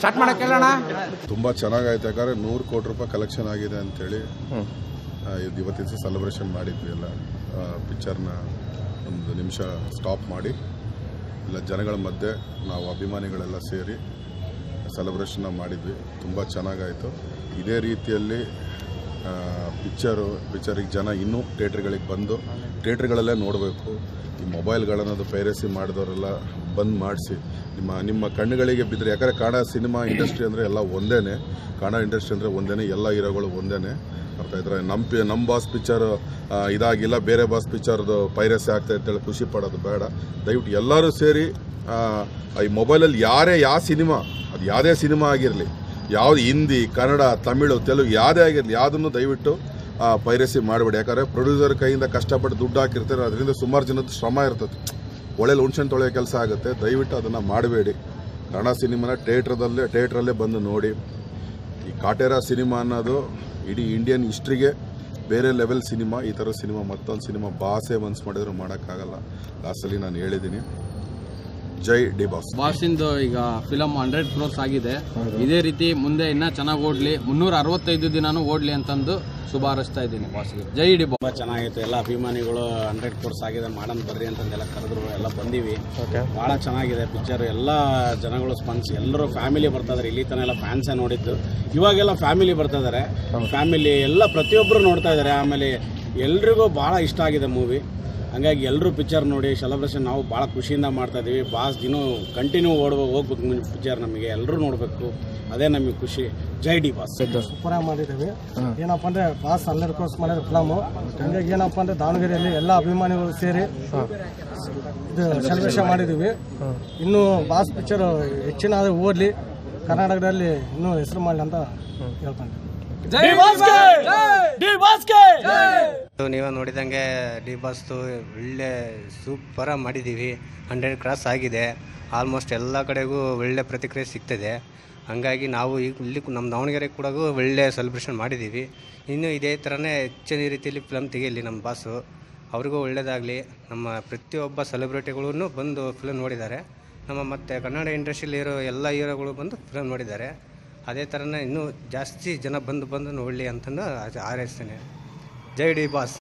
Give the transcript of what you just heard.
Start ಮಾಡಕ್ಕೆ ಹೇಳೋಣ. ತುಂಬ ಚೆನ್ನಾಗಾಯ್ತು. ಯಾಕಂದರೆ 100 ಕೋಟಿ ರೂಪಾಯಿ ಕಲೆಕ್ಷನ್ ಆಗಿದೆ ಅಂತೇಳಿ ಇವತ್ತಿನ ದಿವಸ ಸೆಲೆಬ್ರೇಷನ್ ಮಾಡಿದ್ವಿ. ಎಲ್ಲ ಪಿಕ್ಚರ್ನ ಒಂದು ನಿಮಿಷ ಸ್ಟಾಪ್ ಮಾಡಿ ಎಲ್ಲ ಜನಗಳ ಮಧ್ಯೆ ನಾವು ಅಭಿಮಾನಿಗಳೆಲ್ಲ ಸೇರಿ ಸೆಲೆಬ್ರೇಷನ್ನ ಮಾಡಿದ್ವಿ. ತುಂಬ ಚೆನ್ನಾಗಾಯಿತು. ಇದೇ ರೀತಿಯಲ್ಲಿ ಪಿಕ್ಚರಿಗೆ ಜನ ಇನ್ನೂ ಥಿಯೇಟ್ರ್ಗಳಿಗೆ ಬಂದು ಥಿಯೇಟ್ರ್ಗಳಲ್ಲೇ ನೋಡಬೇಕು. ಈ ಮೊಬೈಲ್ಗಳನ್ನೋದು ಪೈರಸಿ ಮಾಡಿದವರೆಲ್ಲ ಬಂದ್ ಮಾಡಿಸಿ ನಿಮ್ಮ ಕಣ್ಣುಗಳಿಗೆ ಬಿದ್ದರೆ. ಯಾಕಂದರೆ ಕನ್ನಡ ಸಿನಿಮಾ ಇಂಡಸ್ಟ್ರಿ ಅಂದರೆ ಎಲ್ಲ ಒಂದೇ, ಕನ್ನಡ ಇಂಡಸ್ಟ್ರಿ ಅಂದರೆ ಒಂದೇ, ಎಲ್ಲ ಹೀರೋಗಳು ಒಂದೇ. ಅರ್ಥ ಇದ್ರೆ ನಮ್ಮ ಬಾಸ್ ಪಿಕ್ಚರ್ ಇದಾಗಿಲ್ಲ, ಬೇರೆ ಬಾಸ್ ಪಿಕ್ಚರ್ದು ಪೈರಸಿ ಆಗ್ತಾ ಅಂತೇಳಿ ಖುಷಿ ಪಡೋದು ಬೇಡ. ದಯವಿಟ್ಟು ಎಲ್ಲರೂ ಸೇರಿ ಈ ಮೊಬೈಲಲ್ಲಿ ಯಾವ ಸಿನಿಮಾ, ಅದು ಯಾವುದೇ ಸಿನಿಮಾ ಆಗಿರಲಿ, ಯಾವುದು ಹಿಂದಿ, ಕನ್ನಡ, ತಮಿಳು, ತೆಲುಗು ಯಾವುದೇ ಆಗಿರಲಿ, ಯಾವುದನ್ನು ದಯವಿಟ್ಟು ಪೈರಸಿ ಮಾಡಬೇಡಿ. ಯಾಕಂದರೆ ಪ್ರೊಡ್ಯೂಸರ್ ಕೈಯಿಂದ ಕಷ್ಟಪಟ್ಟು ದುಡ್ಡು ಹಾಕಿರ್ತಾರೆ, ಅದರಿಂದ ಸುಮಾರು ಜನದ ಶ್ರಮ ಇರ್ತದೆ. ಒಳ್ಳೆಯಲ್ಲಿ ಹುಣ್ಸೆಣ್ಣು ತೊಳೆಯೋ ಕೆಲಸ ಆಗುತ್ತೆ. ದಯವಿಟ್ಟು ಅದನ್ನು ಮಾಡಬೇಡಿ. ಕನ್ನಡ ಸಿನಿಮಾನ ಥಿಯೇಟ್ರಲ್ಲೇ ಬಂದು ನೋಡಿ. ಈ ಕಾಟೇರ ಸಿನಿಮಾ ಅನ್ನೋದು ಇಡೀ ಇಂಡಿಯನ್ ಹಿಸ್ಟ್ರಿಗೆ ಬೇರೆ ಲೆವೆಲ್ ಸಿನಿಮಾ. ಈ ಥರ ಸಿನಿಮಾ ಮತ್ತೊಂದು ಸಿನಿಮಾ ಭಾಷೆ ಮನ್ಸು ಮಾಡಿದ್ರು ಮಾಡೋಕ್ಕಾಗಲ್ಲ. ಲಾಸ್ಟಲ್ಲಿ ನಾನು ಹೇಳಿದ್ದೀನಿ. ಜೈ ಡಿ ಬಾಸ್. ಬಾಸಿಂದು ಈಗ ಫಿಲಮ್ 100 crores ಆಗಿದೆ. ಇದೇ ರೀತಿ ಮುಂದೆ ಇನ್ನೂ ಚೆನ್ನಾಗಿ ಓಡಲಿ, 365 ದಿನಾನು ಓಡಲಿ ಅಂತಂದು ಶುಭ ಹಾರೈಸ್ತಾ ಇದ್ದೀನಿ ಬಾಸ್ಗೆ. ಜೈ ಡಿ ಬಾಸ್. ತುಂಬ ಚೆನ್ನಾಗಿತ್ತು. ಎಲ್ಲ ಅಭಿಮಾನಿಗಳು 100 crores ಆಗಿದೆ, ಮಾಡೋಣ ಬರ್ರಿ ಅಂತಂದೆಲ್ಲ ಕರೆದ್ರು, ಎಲ್ಲ ಬಂದೀವಿ. ಭಾಳ ಚೆನ್ನಾಗಿದೆ ಪಿಕ್ಚರ್. ಎಲ್ಲ ಜನಗಳು ಸ್ಪಂದಿಸಿ ಎಲ್ಲರೂ ಫ್ಯಾಮಿಲಿ ಬರ್ತಾ ಇದಾರೆ. ಇಲ್ಲಿ ತನಕ ಎಲ್ಲ ಫ್ಯಾನ್ಸೇ ನೋಡಿದ್ದು, ಇವಾಗೆಲ್ಲ ಫ್ಯಾಮಿಲಿ ಬರ್ತಾ ಇದ್ದಾರೆ. ಫ್ಯಾಮಿಲಿ ಎಲ್ಲ ಪ್ರತಿಯೊಬ್ಬರು ನೋಡ್ತಾ ಇದ್ದಾರೆ. ಆಮೇಲೆ ಎಲ್ರಿಗೂ ಭಾಳ ಇಷ್ಟ ಆಗಿದೆ ಮೂವಿ. ಹಂಗಾಗಿ ಎಲ್ಲರೂ ಪಿಕ್ಚರ್ ನೋಡಿ ಸೆಲೆಬ್ರೇಷನ್ ನಾವು ಭಾಳ ಖುಷಿಯಿಂದ ಮಾಡ್ತಾ ಇದ್ದೀವಿ. ಬಾಸ್ ಇನ್ನೂ ಕಂಟಿನ್ಯೂ ಹೋಗ್ಬೇಕು ಪಿಕ್ಚರ್. ನಮಗೆ ಎಲ್ಲರೂ ನೋಡಬೇಕು, ಅದೇ ನಮಗೆ ಖುಷಿ. ಜೈ ಡಿ ಬಾಸ್. ಸೂಪರಾಗಿ ಮಾಡಿದ್ದೀವಿ. ಏನಪ್ಪ ಅಂದರೆ ಬಾಸ್ 100 crores ಮಾಡಿದ ಫಿಲಮು. ಹಂಗಾಗಿ ಏನಪ್ಪ ಅಂದರೆ ದಾವಣಗೆರೆಯಲ್ಲಿ ಎಲ್ಲ ಅಭಿಮಾನಿಗಳು ಸೇರಿ ಇದು ಸೆಲೆಬ್ರೇಷನ್ ಮಾಡಿದ್ದೀವಿ. ಇನ್ನೂ ಬಾಸ್ ಪಿಕ್ಚರ್ ಹೆಚ್ಚಿನ ಓದಲಿ, ಕರ್ನಾಟಕದಲ್ಲಿ ಇನ್ನೂ ಹೆಸರು ಮಾಡಲಿ ಅಂತ ಹೇಳ್ಕೊಂಡೆ. ನೀವೇ ನೋಡಿದಂಗೆ ಡಿ ಬಾಸ್ದು ಒಳ್ಳೆ ಸೂಪರಾಗಿ ಮಾಡಿದ್ದೀವಿ. 100 crores ಆಗಿದೆ. ಆಲ್ಮೋಸ್ಟ್ ಎಲ್ಲ ಕಡೆಗೂ ಒಳ್ಳೆ ಪ್ರತಿಕ್ರಿಯೆ ಸಿಗ್ತದೆ. ಹಾಗಾಗಿ ನಾವು ಇಲ್ಲಿ ನಮ್ಮ ದಾವಣಗೆರೆ ಕೂಡ ಒಳ್ಳೆ ಸೆಲೆಬ್ರೇಷನ್ ಮಾಡಿದ್ದೀವಿ. ಇನ್ನು ಇದೇ ಥರನೇ ಹೆಚ್ಚಿನ ರೀತಿಯಲ್ಲಿ ಫಿಲಮ್ ತೆಗೆಯಲಿ ನಮ್ಮ ಬಾಸು. ಅವ್ರಿಗೂ ಒಳ್ಳೆಯದಾಗಲಿ. ನಮ್ಮ ಪ್ರತಿಯೊಬ್ಬ ಸೆಲೆಬ್ರಿಟಿಗಳೂ ಬಂದು ಫಿಲಮ್ ನೋಡಿದ್ದಾರೆ. ನಮ್ಮ ಮತ್ತು ಕನ್ನಡ ಇಂಡಸ್ಟ್ರಿಯಲ್ಲಿರೋ ಎಲ್ಲ ಹೀರೋಗಳು ಬಂದು ಫಿಲಮ್ ನೋಡಿದ್ದಾರೆ. ಅದೇ ಥರನೇ ಇನ್ನೂ ಜಾಸ್ತಿ ಜನ ಬಂದು ನೋಡಲಿ ಅಂತಂದು ಹಾರೈಸ್ತೇನೆ. ಜೈ ಡಿ ಬಾಸ್.